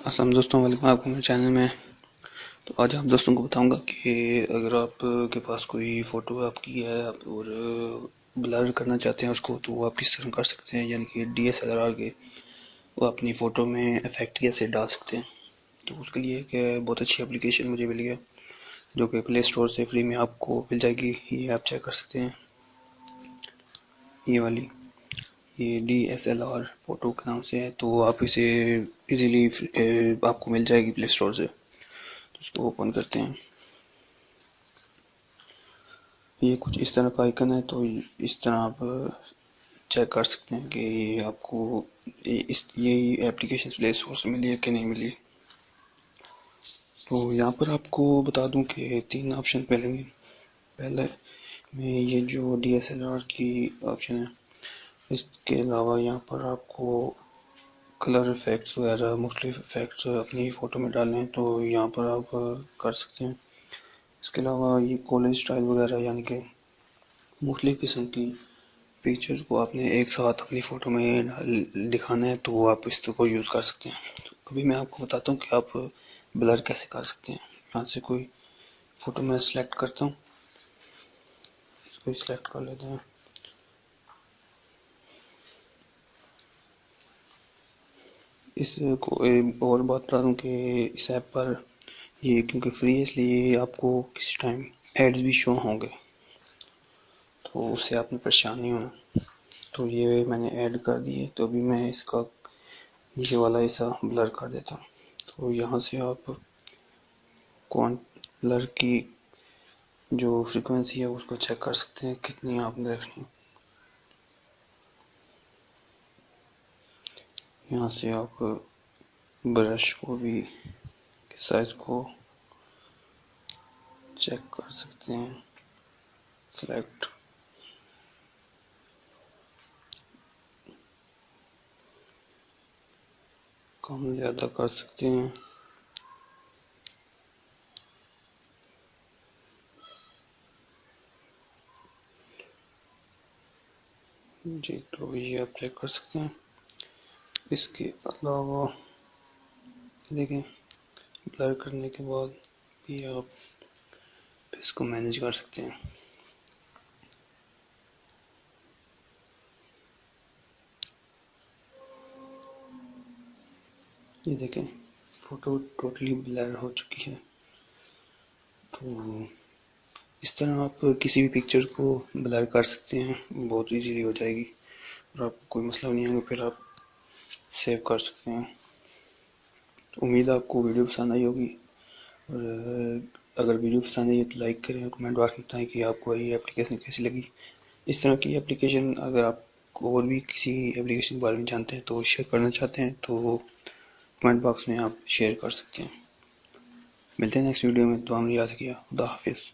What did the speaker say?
अस्सलाम दोस्तों, वेलकम आपको मेरे चैनल में। तो आज आप दोस्तों को बताऊंगा कि अगर आप के पास कोई फ़ोटो आपकी है और ब्लर करना चाहते हैं उसको, तो वो आप किस तरह कर सकते हैं, यानी कि DSLR के वो अपनी फ़ोटो में इफेक्ट कैसे डाल सकते हैं। तो उसके लिए एक बहुत अच्छी एप्लीकेशन मुझे मिली है जो कि प्ले स्टोर से फ्री में आपको मिल जाएगी। ये आप चेक कर सकते हैं, ये वाली, ये DSLR फ़ोटो के नाम से है। तो आप इसे इजीली आपको मिल जाएगी प्ले स्टोर से। तो इसको ओपन करते हैं। ये कुछ इस तरह का आइकन है, तो इस तरह आप चेक कर सकते हैं कि आपको ये एप्लीकेशन प्ले स्टोर से मिली है कि नहीं मिली। तो यहाँ पर आपको बता दूं कि 3 ऑप्शन मिलेंगे। पहले में ये जो DSLR की ऑप्शन है, इसके अलावा यहाँ पर आपको कलर इफेक्ट्स वगैरह मुख्तलिफ इफेक्ट्स अपनी फ़ोटो में डालने हैं, तो यहाँ पर आप कर सकते हैं। इसके अलावा ये कॉलेज स्टाइल वगैरह, यानी कि मुख्तलिफ किस्म की पिक्चर्स को आपने एक साथ अपनी फ़ोटो में दिखाना है, तो आप इसको यूज़ कर सकते हैं। तो अभी मैं आपको बताता हूँ कि आप ब्लर कैसे कर सकते हैं। यहाँ से कोई फ़ोटो मैं सिलेक्ट करता हूँ, इसको सिलेक्ट कर लेते हैं। इसको एक और बात बता दूँ कि इस ऐप पर ये क्योंकि फ्री है, इसलिए आपको किसी टाइम एड्स भी शो होंगे, तो उससे आपने परेशान नहीं होना। तो ये मैंने ऐड कर दिए, तो अभी मैं इसका ये वाला ऐसा ब्लर कर देता हूँ। तो यहाँ से आप कौन ब्लर की जो फ्रीक्वेंसी है उसको चेक कर सकते हैं कितनी आपने रखनी है। यहाँ से आप ब्रश को भी साइज को चेक कर सकते हैं, सेलेक्ट। कम ज़्यादा कर सकते हैं। जी, तो ये आप चेक कर सकते हैं। इसके अलावा देखें, ब्लर करने के बाद भी आप इसको मैनेज कर सकते हैं। ये देखें, फ़ोटो टोटली ब्लर हो चुकी है। तो इस तरह आप किसी भी पिक्चर को ब्लर कर सकते हैं, बहुत इजीली हो जाएगी और आपको कोई मसला नहीं आएगा। फिर आप सेव कर सकते हैं। तो उम्मीद है आपको वीडियो पसंद आई होगी, और अगर वीडियो पसंद आई है तो लाइक करें और कमेंट बॉक्स में बताएं कि आपको ये एप्लीकेशन कैसी लगी। इस तरह की एप्लीकेशन अगर आप और भी किसी एप्लीकेशन के बारे में जानते हैं तो शेयर करना चाहते हैं, तो कमेंट बॉक्स में आप शेयर कर सकते हैं। मिलते हैं नेक्स्ट वीडियो में। तो हमने याद किया। खुदा हाफिज़।